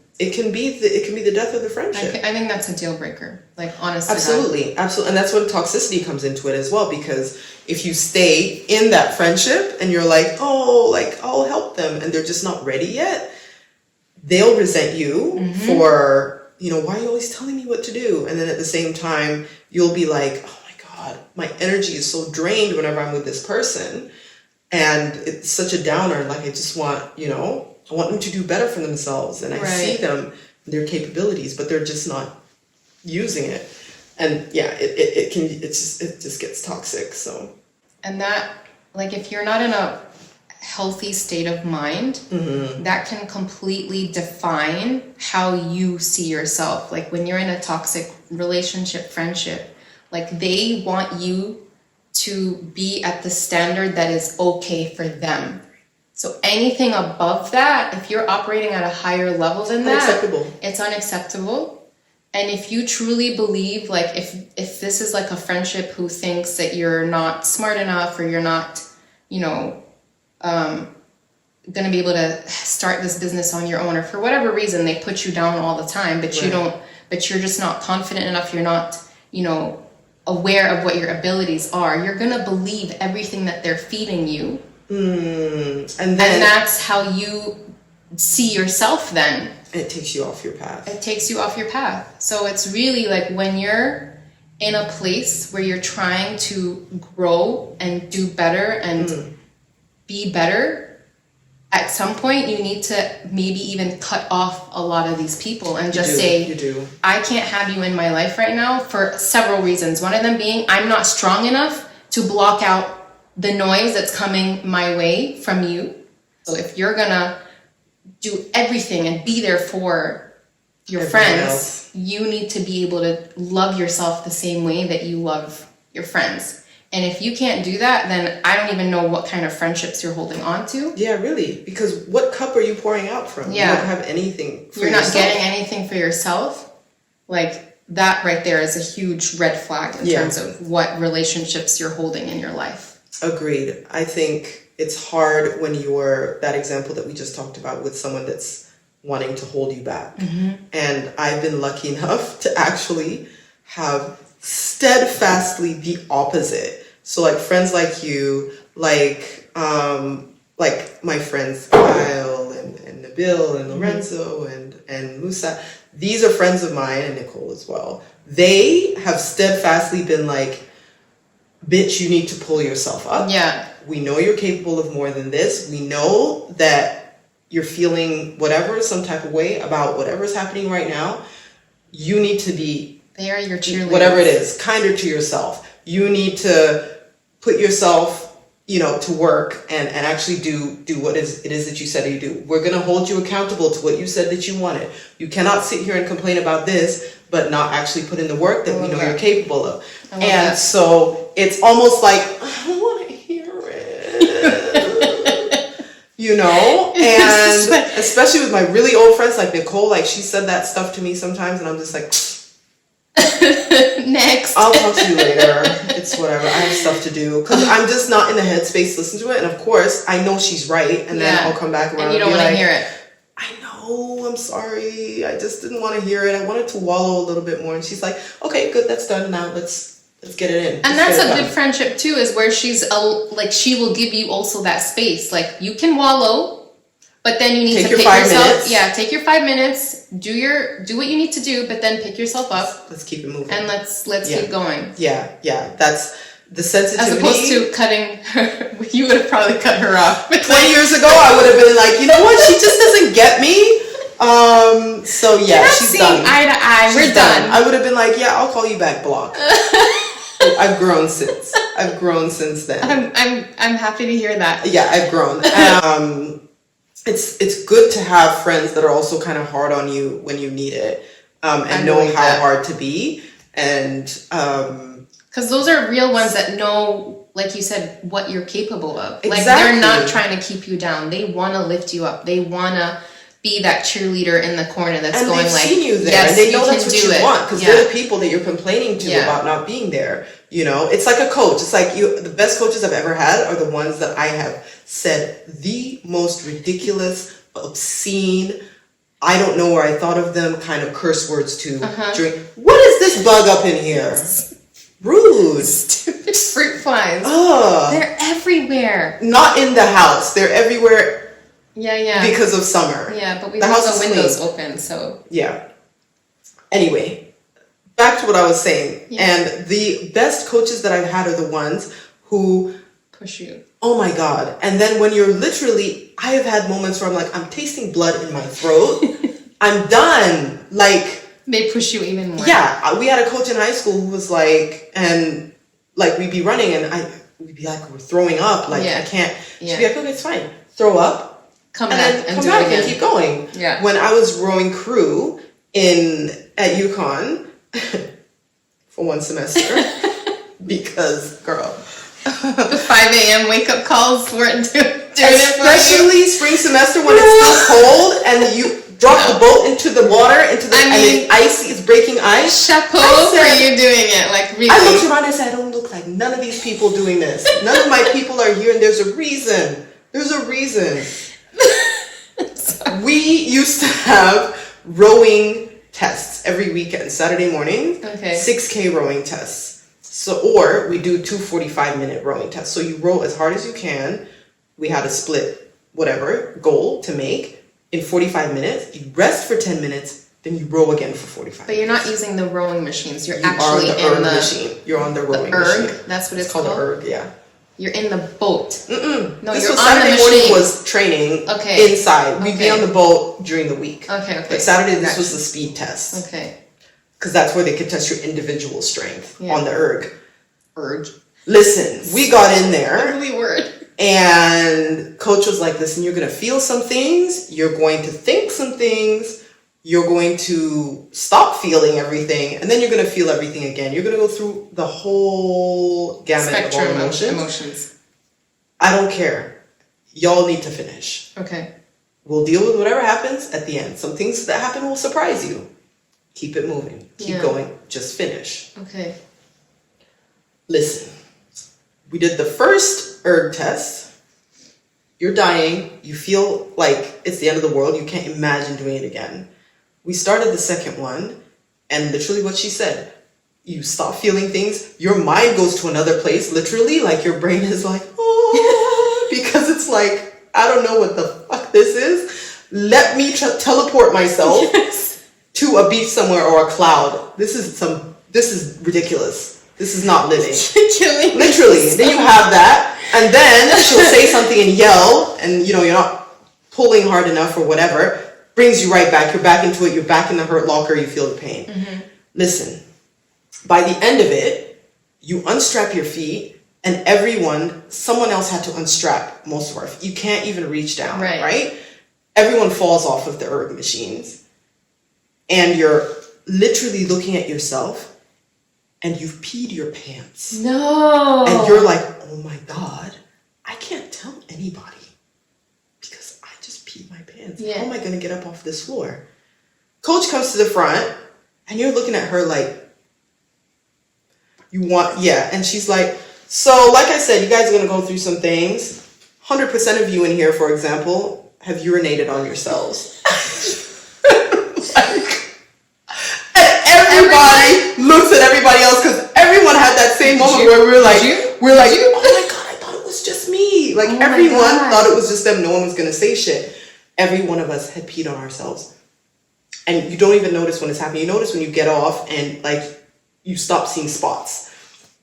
be the death of the friendship. I think that's a deal breaker. Like, honestly. Absolutely. And that's when toxicity comes into it as well, because if you stay in that friendship and you're like, oh, like I'll help them, and they're just not ready yet, they'll resent you for, you know, why are you always telling me what to do? And then at the same time, you'll be like, oh my God, my energy is so drained whenever I'm with this person. And it's such a downer. Like, I just want, you know, I want them to do better for themselves. And I see them, their capabilities, but they're just not using it. And yeah, it just gets toxic. So, and that, like, if you're not in a healthy state of mind, that can completely define how you see yourself. Like, when you're in a toxic relationship, friendship, like, they want you to be at the standard that is okay for them. So anything above that, if you're operating at a higher level than that, it's unacceptable. And if you truly believe, like, if this is like a friendship who thinks that you're not smart enough, or you're not, you know, going to be able to start this business on your own, or for whatever reason they put you down all the time, but you're just not confident enough, you're not, you know, aware of what your abilities are, you're going to believe everything that they're feeding you. And that's how you see yourself then. It takes you off your path. So it's really like, when you're in a place where you're trying to grow and do better and be better, at some point you need to maybe even cut off a lot of these people and just say, I can't have you in my life right now for several reasons. One of them being, I'm not strong enough to block out the noise that's coming my way from you. So if you're gonna do everything and be there for your friends, you need to be able to love yourself the same way that you love your friends. And if you can't do that, then I don't even know what kind of friendships you're holding on to. Yeah, really. Because what cup are you pouring out from? Yeah. You don't have anything for yourself. You're not getting anything for yourself. Like, that right there is a huge red flag in terms of what relationships you're holding in your life. Agreed. I think it's hard when you're that example that we just talked about with someone that's wanting to hold you back. And I've been lucky enough to actually have steadfastly the opposite. So like friends like you, like my friends Kyle and Nabil and Lorenzo and Musa, these are friends of mine, and Nicole as well. They have steadfastly been like, bitch, you need to pull yourself up. Yeah. We know you're capable of more than this. We know that you're feeling whatever, some type of way about whatever's happening right now. You need to be, they are your cheerleaders. Whatever it is, kinder to yourself. You need to put yourself, you know, to work and actually do what it is that you said you do. We're going to hold you accountable to what you said that you wanted. You cannot sit here and complain about this, but not actually put in the work that we know you're capable of. And so it's almost like, I don't want to hear it, you know? And especially with my really old friends like Nicole, like she said that stuff to me sometimes, and I'm just like, next. I'll talk to you later. It's whatever. I have stuff to do. Because I'm just not in the headspace to listen to it. And of course, I know she's right. And then I'll come back around and you don't want to hear it. I know. I'm sorry. I just didn't want to hear it. I wanted to wallow a little bit more. And she's like, okay, good. That's done. Now let's get it in. And that's a good friendship too, is where she's like, she will give you also that space. Like, you can wallow, but then you need to pick yourself. Yeah, take your 5 minutes. Do what you need to do, but then pick yourself up. Let's keep it moving. And let's keep going. Yeah. the sensitivity. As opposed to cutting her, you would have probably cut her off. 20 years ago, I would have been like, you know what? She just doesn't get me. So yeah, she's done. Eye to eye. We're We're done. I would have been like, yeah, I'll call you back, block. I've grown since then. I'm happy to hear that. Yeah, I've grown. It's good to have friends that are also kind of hard on you when you need it, and know how hard to be, and because those are real ones that know, like you said, what you're capable of. Exactly. Like they're not trying to keep you down. They want to lift you up. They want to be that cheerleader in the corner that's and going they've like, seen you there, yes, and they know that's what you want, because they're the people that you're complaining to about not being there. You know, it's like a coach. It's like the best coaches I've ever had are the ones that I have said the most ridiculous, obscene, I don't know where I thought of them kind of curse words to during. What is this bug up in here? Rude. Stupid fruit flies. Ugh. They're everywhere. Not in the house. They're everywhere. Yeah. Because of summer. Yeah, but we the leave house the is windows clean. open, so. Yeah. Anyway, back to what I was saying. Yeah. And the best coaches that I've had are the ones who push you. Oh my God. And then when you're literally, I have had moments where I'm like, I'm tasting blood in my throat. I'm done. Like, they push you even more. Yeah. We had a coach in high school who was like, and like we'd be running and we'd be like, we're throwing up. Like, I can't. She'd be like, okay, it's fine. Throw up. Come and back then come back and keep going. Yeah. When I was rowing crew at UConn for one semester, because girl, the 5 a.m. wake up calls weren't doing it for you. Especially spring semester when it's still cold and you drop the boat into the water, and it's icy, it's breaking ice. Chapeau for you doing it, like really. I looked around and I said, I don't look like none of these people doing this. None of my people are here, and there's a reason. There's a reason. We used to have rowing tests every weekend, Saturday morning. Okay. 6K rowing tests. Or we do 2 45-minute rowing tests. So you row as hard as you can. We had a split, goal to make in 45 minutes. You rest for 10 minutes, then you row again for 45 minutes. But you're not using the rowing machines. You're You actually are the in erg the machine. You're on the rowing erg. machine. That's what it's called. called. The erg, yeah. You're in the boat. No, this you're was on Saturday the morning machine. was training inside. We'd be on the boat during the week. Okay. But Saturday, this was the speed test. Okay. Because that's where they could test your individual strength on the erg. Erg. Listen, we got in there. Ugly word. And coach was like, listen, you're going to feel some things. You're going to think some things. You're going to stop feeling everything. And then you're going to feel everything again. You're going to go through the whole gamut spectrum of all emotions. I don't care. Y'all need to finish. Okay. We'll deal with whatever happens at the end. Some things that happen will surprise you. Keep it moving. Keep going. Just finish. Okay. Listen. We did the first erg test. You're dying. You feel like it's the end of the world. You can't imagine doing it again. We started the second one, and literally what she said, you stop feeling things. Your mind goes to another place, literally. Like your brain is like, oh, because it's like, I don't know what the fuck this is. Let me teleport myself to a beach somewhere or a cloud. This is ridiculous. This is not living. Killing literally. Then you have that, and then she'll say something and yell, and you're not pulling hard enough or whatever. Brings you right back. You're back into it. You're back in the hurt locker. You feel the pain. Listen, by the end of it, you unstrap your feet, and someone else had to unstrap most of our feet. You can't even reach down, right? Everyone falls off of the erg machines, and you're literally looking at yourself, and you've peed your pants. No. And you're like, oh my God, I can't tell anybody. My pants. How am I going to get up off this floor? Coach comes to the front, and you're looking at her like, and she's like, so like I said, you guys are going to go through some things. 100% of you in here, for example, have urinated on yourselves. And everybody looks at everybody else, because everyone had that same moment where we're like, oh my God, I thought it was just me. Like everyone thought it was just them. No one was going to say shit. Every one of us had peed on ourselves. And you don't even notice when it's happening. You notice when you get off and like you stop seeing spots.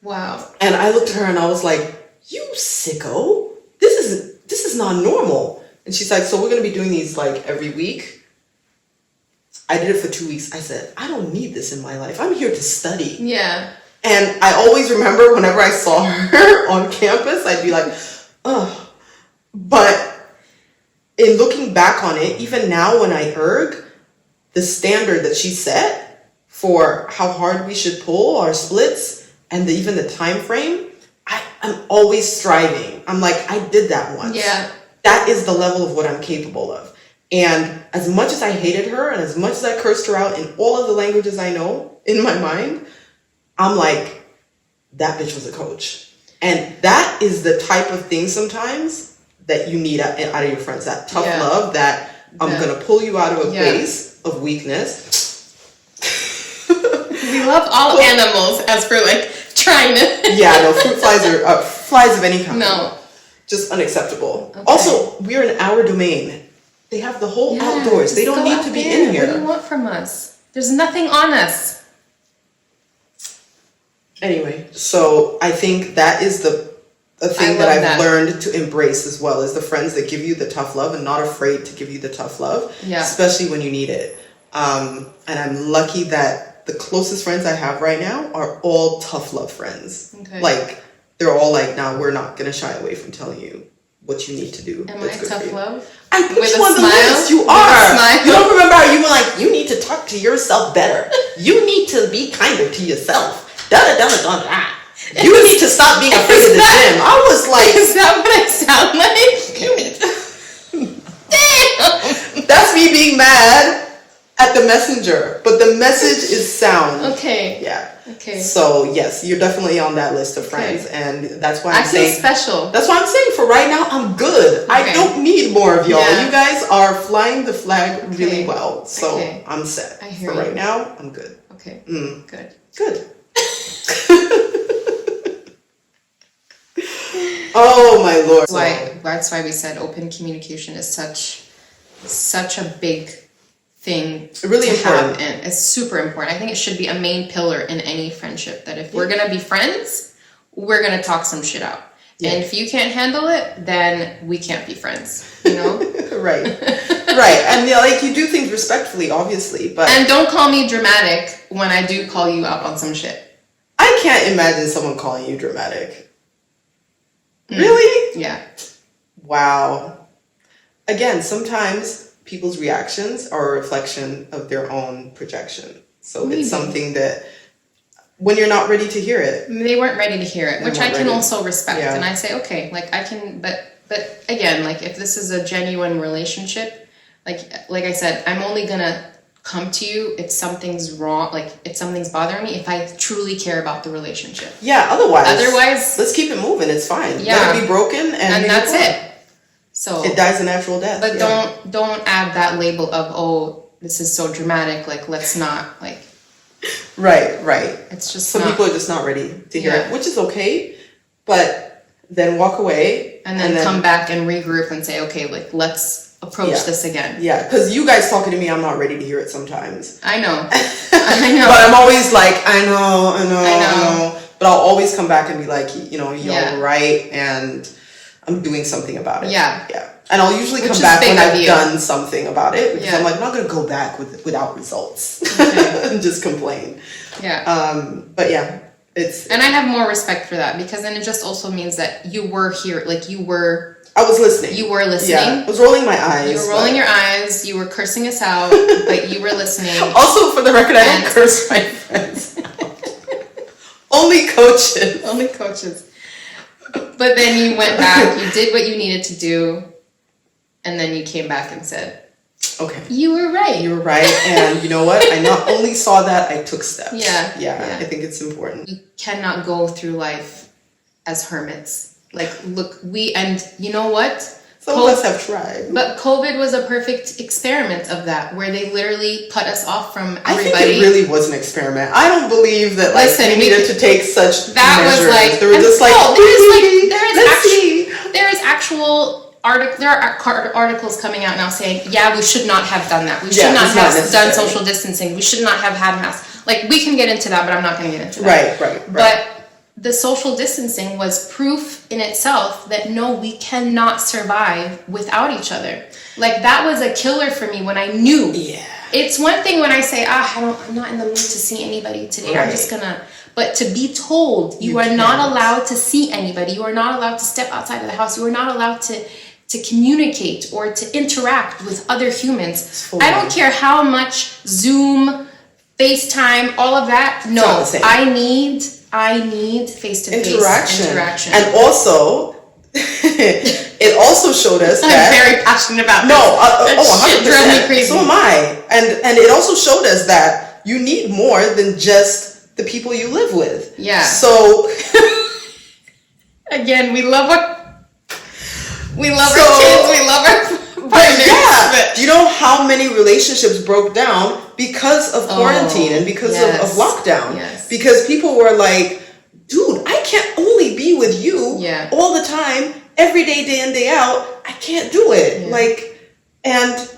Wow. And I looked at her and I was like, you sicko. This is not normal. And she's like, so we're going to be doing these like every week. I did it for 2 weeks. I said, I don't need this in my life. I'm here to study. Yeah. And I always remember whenever I saw her on campus, I'd be like, ugh. But in looking back on it, even now when I erg, the standard that she set for how hard we should pull our splits and even the time frame, I'm always striving. I'm like, I did that once. Yeah. That is the level of what I'm capable of. And as much as I hated her and as much as I cursed her out in all of the languages I know in my mind, I'm like, that bitch was a coach. And that is the type of thing sometimes that you need out of your friends. That tough love that I'm going to pull you out of a place of weakness. We love all animals as for like trying to. Yeah, no, fruit flies are flies of any kind. No. Just unacceptable. Okay. Also, we're in our domain. They have the whole outdoors. They don't need to be in here. What do you want from us? There's nothing on us. Anyway, so I think that is the thing that I've learned to embrace as well, is the friends that give you the tough love and not afraid to give you the tough love, especially when you need it. And I'm lucky that the closest friends I have right now are all tough love friends. Okay. Like, they're all like, nah, we're not going to shy away from telling you what you need to do. Am I tough love? I put you on the list. You are. You don't remember how you were like, you need to talk to yourself better. You need to be kinder to yourself. Da-da-da-da-da-da. You need to stop being afraid of the gym. I was like, is that what I sound like? Damn. That's me being mad at the messenger, but the message is sound. Okay. Yeah. Okay. So yes, you're definitely on that list of friends, and that's why I feel special. That's why I'm saying for right now I'm good. Okay. I don't need more of y'all. Yeah. You guys are flying the flag really well, so I'm set. For right now, I'm good. Okay. Good. Oh my Lord. That's why we said open communication is such a big thing really to important. have, and it's super important. I think it should be a main pillar in any friendship, that if we're gonna be friends, we're gonna talk some shit out. Yeah. And if you can't handle it, then we can't be friends, you know? Right. Right. And like, you do things respectfully, obviously, but... And don't call me dramatic when I do call you out on some shit. I can't imagine someone calling you dramatic. Really? Yeah. Wow. Again, sometimes people's reactions are a reflection of their own projection. So Maybe. It's something that when you're not ready to hear it. They weren't ready to hear it, which I can also respect. Yeah. And I say, okay, like I can, but again, like if this is a genuine relationship, like I said, I'm only gonna come to you if something's wrong, like if something's bothering me, if I truly care about the relationship. Yeah, otherwise let's keep it moving. It's fine. Yeah. Let it be broken and that's it. So it dies a natural death. But don't add that label of, oh, this is so dramatic, like let's not, like. Right. It's just some people are just not ready to hear it, which is okay, but then walk away and then come back and regroup and say, okay, like let's approach this again. Yeah, because you guys talking to me, I'm not ready to hear it sometimes. I know. But I'm always like, I know. But I'll always come back and be like, you're right, and I'm doing something about it. Yeah. And I'll usually come back when I've done something about it, because I'm like, I'm not going to go back without results and just complain. Yeah. But yeah, and I have more respect for that, because then it just also means that you were here, like I was listening. You were listening. Yeah, I was rolling my eyes. You were rolling your eyes. You were cursing us out, but you were listening. Also, for the record, I don't curse my friends. Only coaches. But then you went back, you did what you needed to do, and then you came back and said, okay. You were right. And you know what? I not only saw that, I took steps. Yeah. I think it's important. You cannot go through life as hermits. Like, look, and you know what? Some of us have tried. But COVID was a perfect experiment of that, where they literally cut us off from everybody. I think it really was an experiment. I don't believe that we needed to take such measures. They were just like, there is actual articles coming out now saying, we should not have done that. We should not have done social distancing. We should not have had masks. Like, we can get into that, but I'm not going to get into that. Right. But the social distancing was proof in itself that no, we cannot survive without each other. Like that was a killer for me when I knew. Yeah. It's one thing when I say, I'm not in the mood to see anybody today. Right. I'm just gonna, but to be told you are not allowed to see anybody, you are not allowed to step outside of the house, you are not allowed to communicate or to interact with other humans. I don't care how much Zoom, FaceTime, all of that. No, I need face-to-face interaction. And also, it also showed us that I'm very passionate about this. 100%. Drove me crazy. So am I. And it also showed us that you need more than just the people you live with. Yeah. So again, we love our kids, we love our partners. Yeah. Do you know how many relationships broke down because of quarantine and because of lockdown? Yes. Because people were like, dude, I can't only be with you all the time, every day, day in, day out. I can't do it. Yeah. And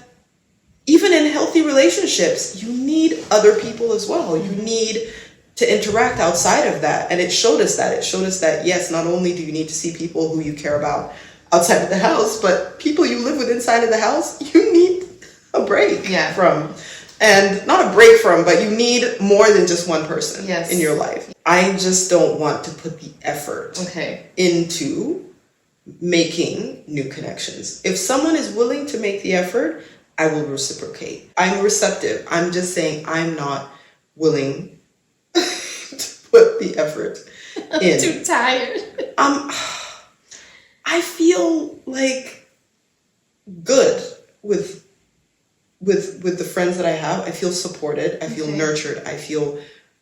even in healthy relationships, you need other people as well. You need to interact outside of that. And it showed us that. It showed us that, yes, not only do you need to see people who you care about outside of the house, but people you live with inside of the house, you need a break from. And not a break from, but you need more than just one person in your life. I just don't want to put the effort into making new connections. If someone is willing to make the effort, I will reciprocate. I'm receptive. I'm just saying I'm not willing to put the effort in. I'm too tired. I feel like good with the friends that I have. I feel supported. I feel nurtured. I feel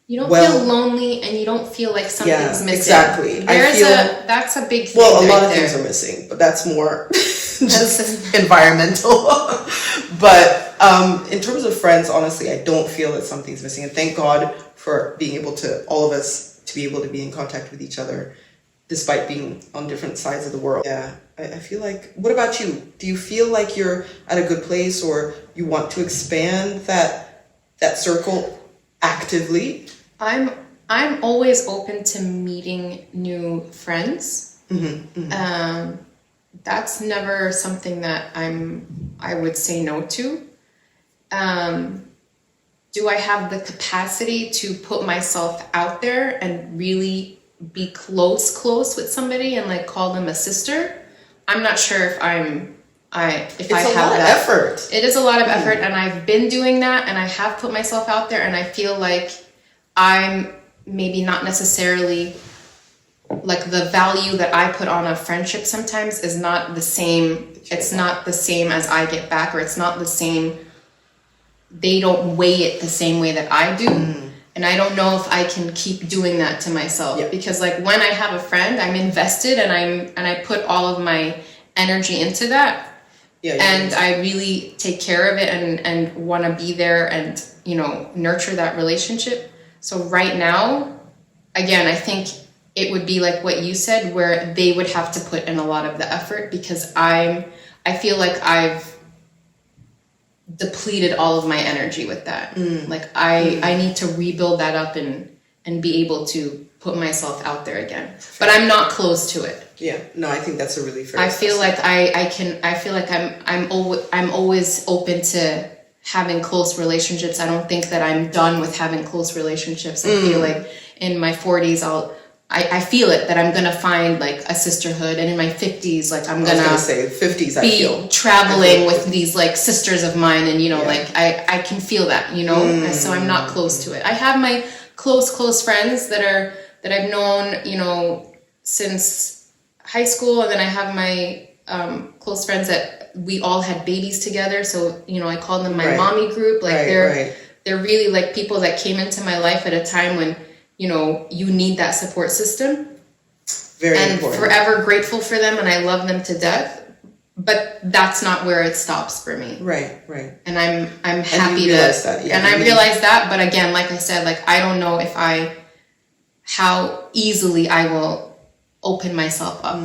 you don't feel lonely, and you don't feel like something's missing. Exactly. That's a big thing. Well, a lot of things are missing, but that's more just environmental. But in terms of friends, honestly, I don't feel that something's missing. And thank God for being able to, all of us, to be able to be in contact with each other, despite being on different sides of the world. Yeah, I feel like, what about you? Do you feel like you're at a good place, or you want to expand that circle actively? I'm always open to meeting new friends. That's never something that I would say no to. Do I have the capacity to put myself out there and really be close with somebody and like call them a sister? I'm not sure if I have that. It's a lot of effort. It is a lot of effort, and I've been doing that, and I have put myself out there, and I feel like I'm maybe not necessarily, like, the value that I put on a friendship sometimes is not the same. It's not the same as I get back, or it's not the same. They don't weigh it the same way that I do. And I don't know if I can keep doing that to myself, because like when I have a friend, I'm invested, and I put all of my energy into that. And I really take care of it and want to be there and, nurture that relationship. So right now, again, I think it would be like what you said, where they would have to put in a lot of the effort, because I feel like I've depleted all of my energy with that. Like I need to rebuild that up and be able to put myself out there again. But I'm not close to it. Yeah, no, I think that's a really fair. I feel like I feel like I'm always open to having close relationships. I don't think that I'm done with having close relationships. I feel like in my 40s I feel it, that I'm gonna find like a sisterhood, and in my 50s, like I'm gonna say 50s, be traveling with these like sisters of mine, and like I can feel that, and so I'm not close to it. I have my close friends that I've known, since high school, and then I have my close friends that we all had babies together, so I call them my mommy group. Like they're really like people that came into my life at a time when you need that support system. Very important. Forever grateful for them, and I love them to death. But that's not where it stops for me. Right. And I'm happy I realize that. But again, like I said, like I don't know how easily I will open myself up.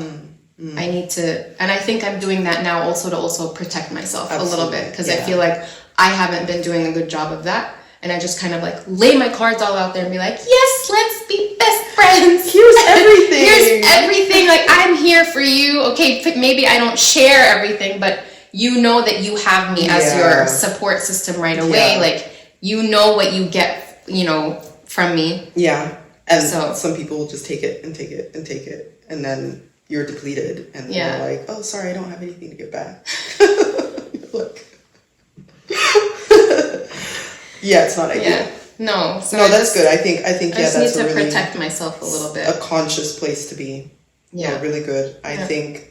I need to, and I think I'm doing that now also to protect myself a little bit, because I feel like I haven't been doing a good job of that. and I just kind of like lay my cards all out there and be like, yes, let's be best friends. Here's everything. Here's everything. Like, I'm here for you. Okay, maybe I don't share everything, but you know that you have me as your support system right away. Yeah. Like, you know what you get, you know, from me. Yeah. And so some people will just take it and take it and take it, and then you're depleted, and you're like, oh, sorry, I don't have anything to give back. Look. Yeah, it's not ideal. Yeah. No. So no, that's good. I think I just that's need to really protect myself a little bit. A conscious place to be. Yeah. No, really good. I think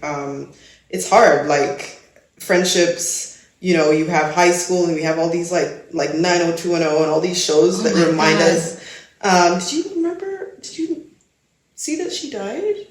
it's hard. Like friendships, you know, you have high school and we have all these like 90210 and all these shows that remind us. Did you see that she died?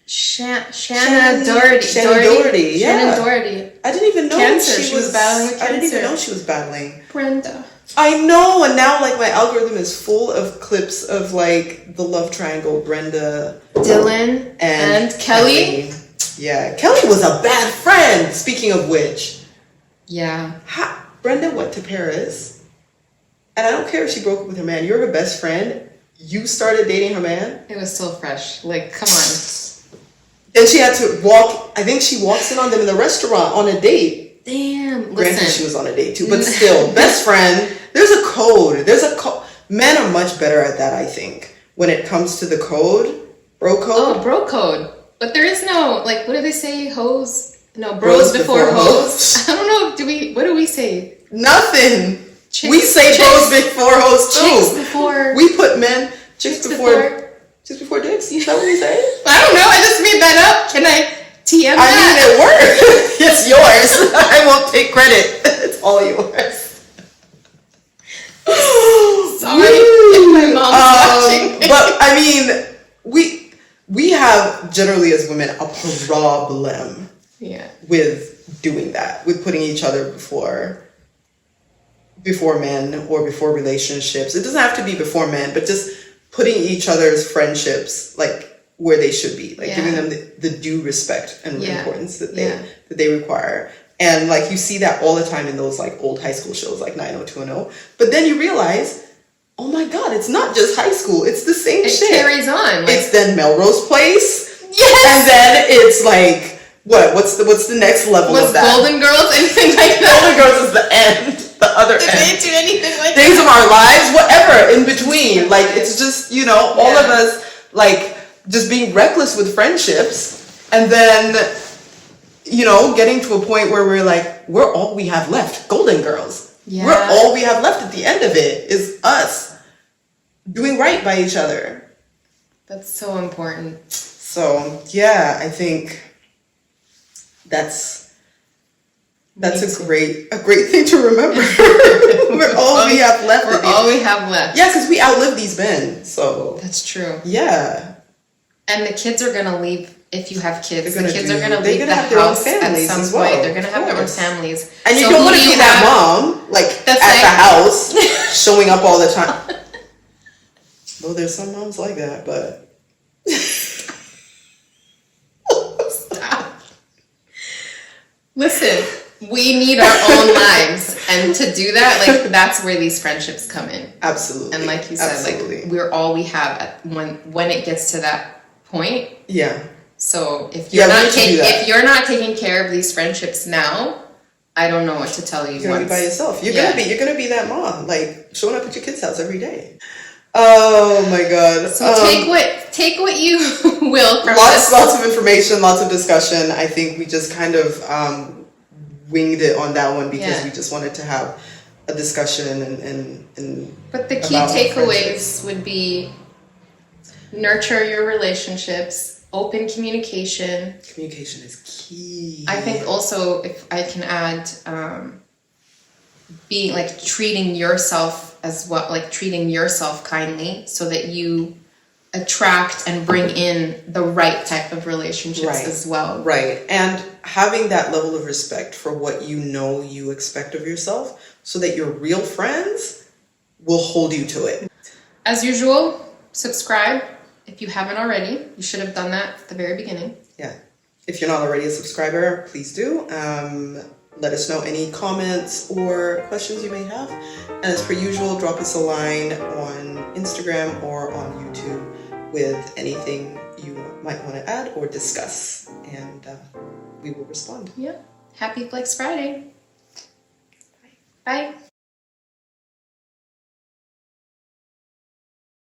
Shannon Doherty. Yeah. Shannon Doherty. I didn't even know cancer. She was battling with cancer. I didn't even know she was battling. Brenda. I know, and now like my algorithm is full of clips of like the love triangle, Brenda, Dylan, and Kelly. Yeah, Kelly was a bad friend. Speaking of which, yeah, Brenda went to Paris, and I don't care if she broke up with her man. You're her best friend. You started dating her man. It was still fresh. Like, come on. Then she had to walk. I think she walks in on them in the restaurant on a date. Damn. Granted, she was on a date too, but still, best friend. There's a code. Men are much better at that, I think, when it comes to the code, bro code. Oh, bro code. But there is no, like, what do they say? Hoes? No, bros before hoes. I don't know. What do we say? Nothing. We say bros before hoes too. Chicks before. We put chicks before dicks. Is that what we say? I don't know. I just made that up. Can I TM that? I mean, it worked. It's yours. I won't take credit. It's all yours. Sorry if my mom's watching. But I mean, we have generally as women a problem with doing that, with putting each other before men or before relationships. It doesn't have to be before men, but just putting each other's friendships like where they should be, like giving them the due respect and importance that they require. And like you see that all the time in those like old high school shows like 90210. But then you realize, oh my God, it's not just high school. It's the same shit. It carries on. Like, it's then Melrose Place. Yes. And then it's like, what's the next level of that? Golden Girls? Anything like that? Golden Girls is the end. The other Did end. they do anything like Days that? of Our Lives, whatever in between. Like it's just, you know, all of us like just being reckless with friendships, and then, you know, getting to a point where we're like, we're all we have left. Golden Girls. Yeah. We're all we have left at the end of it is us doing right by each other. That's so important. So yeah, I think that's a great thing to remember. We're all we have left. We're all we have left. Yeah, because we outlive these men. So that's true. Yeah. And the kids are gonna leave. If you have kids, the kids are gonna leave the house at some point. They're gonna have their own families. And you don't want to be that mom, like at the house, showing up all the time. Well, there's some moms like that, but stop. Listen. We need our own lives, and to do that, like that's where these friendships come in. Absolutely. And like you said, like we're all we have when it gets to that point. Yeah. So if you're not taking care of these friendships now, I don't know what to tell you. You're gonna be by yourself. You're gonna be that mom, like showing up at your kid's house every day. Oh my God. So take what you will from lots of information, lots of discussion. I think we just kind of winged it on that one because we just wanted to have a discussion and but the key takeaways would be nurture your relationships, open communication. Communication is key. I think also, if I can add, being like treating yourself as well, like treating yourself kindly so that you attract and bring in the right type of relationships as well. Right. And having that level of respect for what you know you expect of yourself so that your real friends will hold you to it. As usual, subscribe if you haven't already. You should have done that at the very beginning. Yeah. If you're not already a subscriber, please do. let us know any comments or questions you may have. And as per usual, drop us a line on Instagram or on YouTube with anything you might want to add or discuss, and we will respond. Yeah. Happy Flex Friday. Bye.